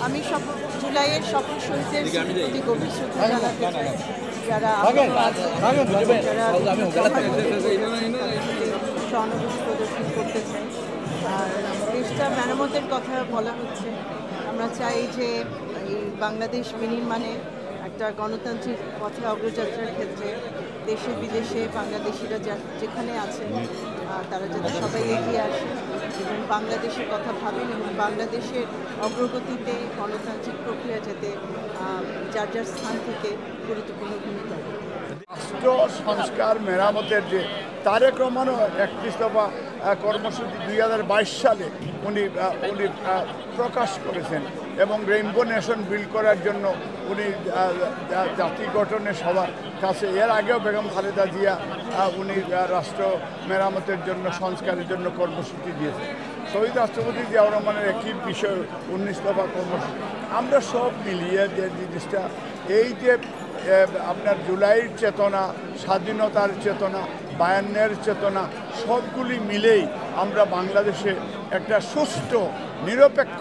আমি জুলাইয়ের সকল শহীদদের প্রতি গভীর শ্রদ্ধা জানাতে চাই, যারা সহানুভূতি প্রদর্শন করতে চাই। আর দেশটা মেরামতের কথা বলা হচ্ছে। আমরা চাই যে এই বাংলাদেশ বিনির্মাণে একটা গণতান্ত্রিক পথে অগ্রযাত্রার ক্ষেত্রে দেশে বিদেশে বাংলাদেশিরা যেখানে আছেন তারা যাতে সবাই এগিয়ে আসেন এবং বাংলাদেশের কথা ভাবেন এবং বাংলাদেশের অগ্রগতিতে গণতান্ত্রিক প্রক্রিয়া যাতে যার যার স্থান থেকে গুরুত্বপূর্ণ ভূমিকা রাষ্ট্র সংস্কার মেরামতের যে তারেক রহমানও 31 দফা কর্মসূচি 2022 সালে উনি প্রকাশ করেছেন এবং রেইনবো নেশন বিল্ড করার জন্য উনি জাতি গঠনের সবার কাছে এর আগেও বেগম খালেদা জিয়া উনি রাষ্ট্র মেরামতের জন্য সংস্কারের জন্য কর্মসূচি দিয়েছেন। শহীদ রাষ্ট্রপতি জিয়াউর রহমানের একই বিষয় 19 দফা কর্মসূচি। আমরা সব মিলিয়ে যে জিনিসটা এই যে আপনার জুলাইয়ের চেতনা, স্বাধীনতার চেতনা, 52-এর চেতনা সবগুলি মিলেই আমরা বাংলাদেশে একটা সুষ্ঠু নিরপেক্ষ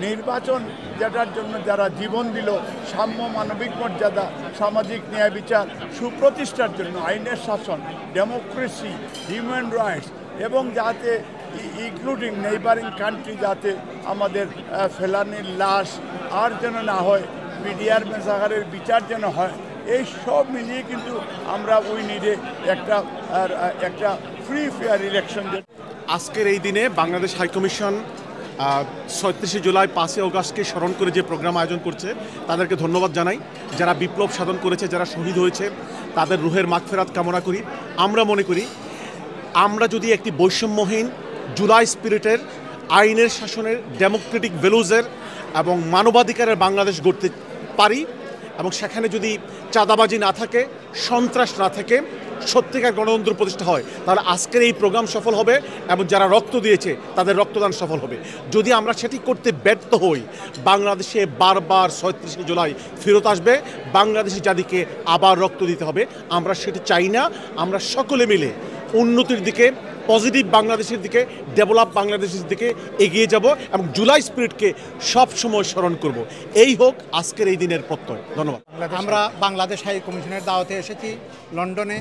নির্বাচন যেটার জন্য যারা জীবন দিল, সাম্য, মানবিক মর্যাদা, সামাজিক ন্যায় বিচার সুপ্রতিষ্ঠার জন্য আইনের শাসন, ডেমোক্রেসি, হিউম্যান রাইটস এবং যাতে ইনক্লুডিং নেইবারিং কান্ট্রি যাতে আমাদের ফেলানির লাশ আর যেন না হয়, মিডিয়ার মেসাগারের বিচার যেন হয়, এই সব মিলিয়ে কিন্তু আমরা উই নিডে একটা ফ্রি ফেয়ার ইলেকশন। আজকের এই দিনে বাংলাদেশ হাইকমিশন ৩৬ জুলাই ৫ অগাস্টকে স্মরণ করে যে প্রোগ্রাম আয়োজন করছে তাদেরকে ধন্যবাদ জানাই। যারা বিপ্লব সাধন করেছে, যারা শহীদ হয়েছে তাদের রুহের মাগফিরাত কামনা করি। আমরা মনে করি আমরা যদি একটি বৈষম্যহীন জুলাই স্পিরিটের, আইনের শাসনের, ডেমোক্রেটিক ভ্যালুজের এবং মানবাধিকারের বাংলাদেশ গড়তে পারি এবং সেখানে যদি চাঁদাবাজি না থাকে, সন্ত্রাস না থাকে, সত্যিকার গণতন্ত্র প্রতিষ্ঠা হয়, তাহলে আজকের এই প্রোগ্রাম সফল হবে এবং যারা রক্ত দিয়েছে তাদের রক্তদান সফল হবে। যদি আমরা সেটি করতে ব্যর্থ হই, বাংলাদেশে বারবার ৩৬ জুলাই ফেরত আসবে, বাংলাদেশি জাতিকে আবার রক্ত দিতে হবে। আমরা সেটি চাই না। আমরা সকলে মিলে উন্নতির দিকে, পজিটিভ বাংলাদেশের দিকে, ডেভেলপ বাংলাদেশের দিকে এগিয়ে যাব এবং জুলাই স্পিরিটকে সবসময় স্মরণ করব। এই হোক আজকের এই দিনের প্রত্যয়। ধন্যবাদ। আমরা বাংলাদেশ হাই কমিশনের দাওয়াতে এসেছি লন্ডনে।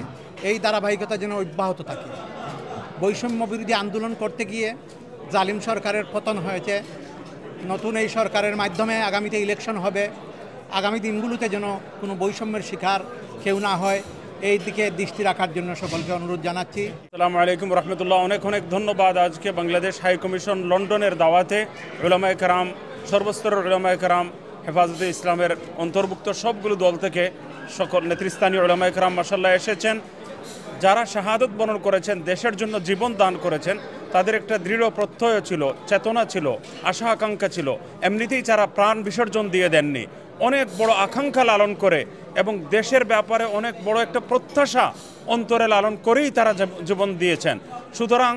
এই ধারাবাহিকতা যেন অব্যাহত থাকে। বৈষম্য বিরোধী আন্দোলন করতে গিয়ে জালিম সরকারের পতন হয়েছে। নতুন এই সরকারের মাধ্যমে আগামীতে ইলেকশন হবে। আগামী দিনগুলোতে যেন কোনো বৈষম্যের শিকার কেউ না হয়, এই দিকে দৃষ্টি রাখার জন্য সকলকে অনুরোধ জানাচ্ছি। আসসালামু আলাইকুম রহমতুল্লাহ। অনেক অনেক ধন্যবাদ। আজকে বাংলাদেশ হাই কমিশন লন্ডনের দাওয়াতে উলামায়ে কেরাম, সর্বস্তরের উলামায়ে কেরাম, হেফাজতে ইসলামের অন্তর্ভুক্ত সবগুলো দল থেকে সকল নেতৃস্থানীয় উলামায়ে কেরাম মাশাআল্লাহ এসেছেন। যারা শাহাদত বরণ করেছেন, দেশের জন্য জীবন দান করেছেন, তাদের একটা দৃঢ় প্রত্যয় ছিল, চেতনা ছিল, আশা আকাঙ্ক্ষা ছিল। এমনিতেই যারা প্রাণ বিসর্জন দিয়ে দেননি, অনেক বড় আকাঙ্ক্ষা লালন করে এবং দেশের ব্যাপারে অনেক বড় একটা প্রত্যাশা অন্তরে লালন করেই তারা জীবন দিয়েছেন। সুতরাং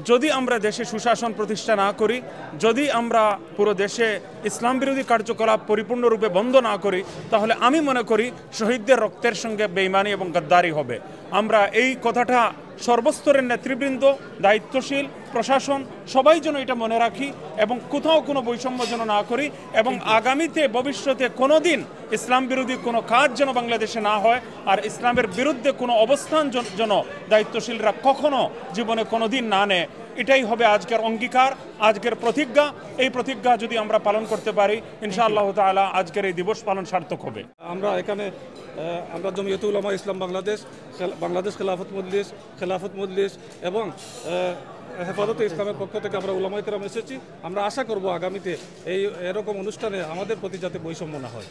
যদি আমরা দেশে সুশাসন প্রতিষ্ঠা না করি, যদি আমরা পুরো দেশে ইসলাম বিরোধী কার্যকলাপ পরিপূর্ণরূপে বন্ধ না করি, তাহলে আমি মনে করি শহীদদের রক্তের সঙ্গে বেঈমানি এবং গাদ্দারি হবে। আমরা এই কথাটা সর্বস্তরের নেতৃবৃন্দ, দায়িত্বশীল প্রশাসন সবাই যেন এটা মনে রাখি এবং কোথাও কোনো বৈষম্য যেন না করি এবং আগামীতে ভবিষ্যতে কোনো দিন ইসলাম বিরোধী কোনো কাজ যেন বাংলাদেশে না হয় আর ইসলামের বিরুদ্ধে কোনো অবস্থান যেন দায়িত্বশীলরা কখনো জীবনে কোনো দিন না নেয়। এটাই হবে আজকের অঙ্গীকার, আজকের প্রতিজ্ঞা। এই প্রতিজ্ঞা যদি আমরা পালন করতে পারি, ইনশাআল্লাহ তাআলা আজকের এই দিবস পালন সার্থক হবে। আমরা এখানে জমিয়তুল উলামা ইসলাম বাংলাদেশ খেলাফত মজলিস এবং হেফাজতে ইসলামের পক্ষ থেকে আমরা উলামায়ে কেরাম এসেছি। আমরা আশা করব আগামীতে এরকম অনুষ্ঠানে আমাদের প্রতি যাতে বৈষম্য না হয়।